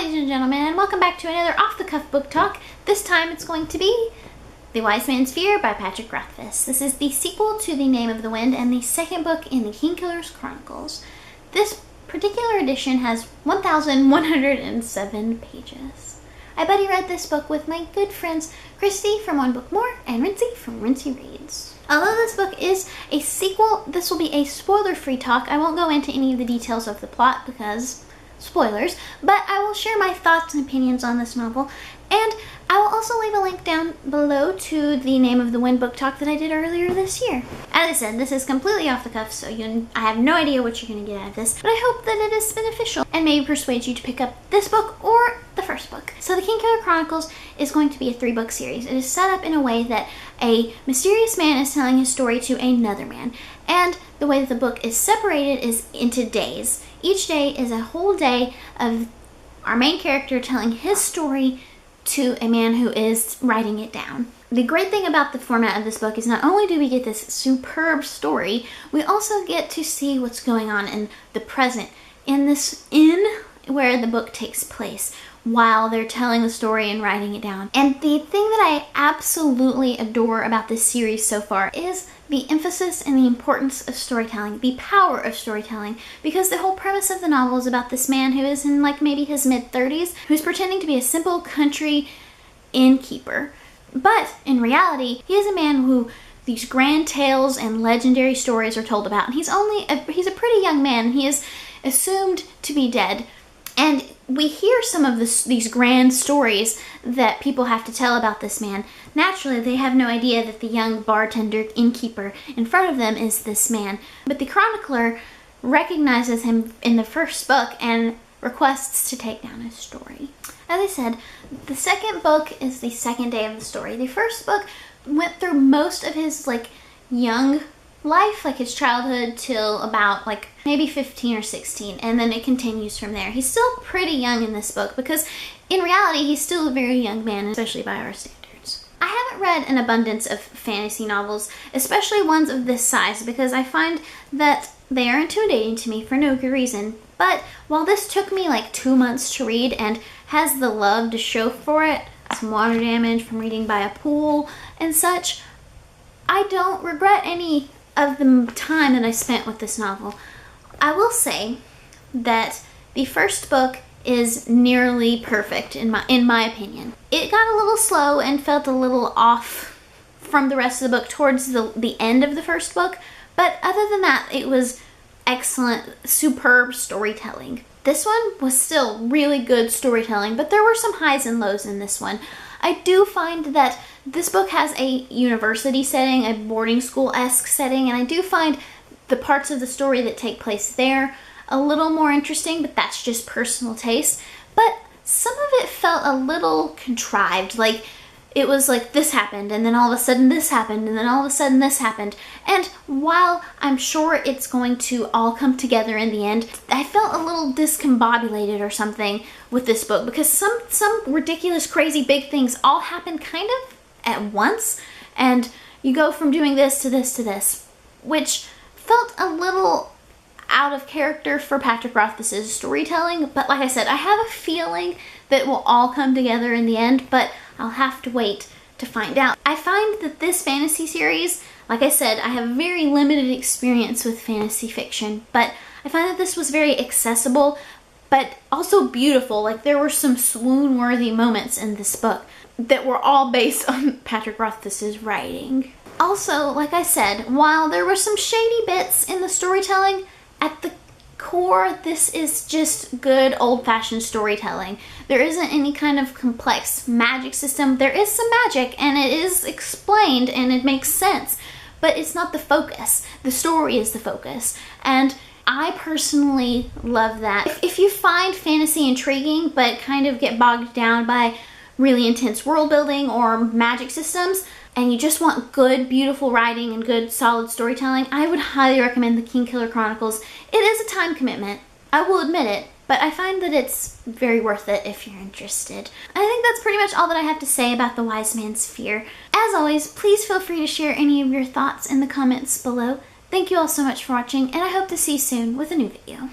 ladies and gentlemen, and welcome back to another off-the-cuff book talk. This time it's going to be The Wise Man's Fear by Patrick Rothfuss. This is the sequel to The Name of the Wind and the second book in the Kingkiller's Chronicles. This particular edition has 1,107 pages. I buddy read this book with my good friends Christy from One Book More and Rincey from Rincey Reads. Although this book is a sequel, this will be a spoiler-free talk. I won't go into any of the details of the plot because spoilers, but I will share my thoughts and opinions on this novel, and I will also leave a link down below to the Name of the Wind book talk that I did earlier this year. As I said, this is completely off the cuff, so I have no idea what you're going to get out of this, but I hope that it is beneficial and maybe persuade you to pick up this book or the first book. So the Kingkiller Chronicles is going to be a 3-book series. It is set up in a way that a mysterious man is telling his story to another man, and the way that the book is separated is into days. Each day is a whole day of our main character telling his story to a man who is writing it down. The great thing about the format of this book is not only do we get this superb story, we also get to see what's going on in the present, in this inn where the book takes place, while they're telling the story and writing it down. And the thing that I absolutely adore about this series so far is the emphasis and the importance of storytelling, the power of storytelling, because the whole premise of the novel is about this man who is in like maybe his mid-30s, who's pretending to be a simple country innkeeper. But in reality, he is a man who these grand tales and legendary stories are told about, and he's a pretty young man, and he is assumed to be dead. And we hear some of these grand stories that people have to tell about this man. Naturally, they have no idea that the young bartender innkeeper in front of them is this man. But the chronicler recognizes him in the first book and requests to take down his story. As I said, the second book is the second day of the story. The first book went through most of his young life, like his childhood, till about maybe 15 or 16, and then it continues from there. He's still pretty young in this book because in reality he's still a very young man, especially by our standards. I haven't read an abundance of fantasy novels, especially ones of this size, because I find that they are intimidating to me for no good reason. But while this took me 2 months to read and has the love to show for it, some water damage from reading by a pool and such, I don't regret any of the time that I spent with this novel. I will say that the first book is nearly perfect in my opinion. It got a little slow and felt a little off from the rest of the book towards the end of the first book, but other than that, it was excellent, superb storytelling. This one was still really good storytelling, but there were some highs and lows in this one. I do find that this book has a university setting, a boarding school-esque setting, and I do find the parts of the story that take place there a little more interesting, but that's just personal taste. But some of it felt a little contrived, it was this happened, and then all of a sudden this happened, and then all of a sudden this happened. And while I'm sure it's going to all come together in the end, I felt a little discombobulated or something with this book, because some ridiculous, crazy, big things all happen kind of at once, and you go from doing this to this to this, which felt a little out of character for Patrick Rothfuss's storytelling. But like I said, I have a feeling that it will all come together in the end, but I'll have to wait to find out. I find that this fantasy series, like I said, I have very limited experience with fantasy fiction, but I find that this was very accessible, but also beautiful. There were some swoon-worthy moments in this book that were all based on Patrick Rothfuss's writing. Also, like I said, while there were some shady bits in the storytelling, at the core, this is just good old-fashioned storytelling. There isn't any kind of complex magic system. There is some magic, and it is explained, and it makes sense, but it's not the focus. The story is the focus, and I personally love that. If you find fantasy intriguing, but kind of get bogged down by really intense world building or magic systems, and you just want good, beautiful writing and good, solid storytelling, I would highly recommend the Kingkiller Chronicles. It is a time commitment, I will admit it, but I find that it's very worth it if you're interested. I think that's pretty much all that I have to say about The Wise Man's Fear. As always, please feel free to share any of your thoughts in the comments below. Thank you all so much for watching, and I hope to see you soon with a new video.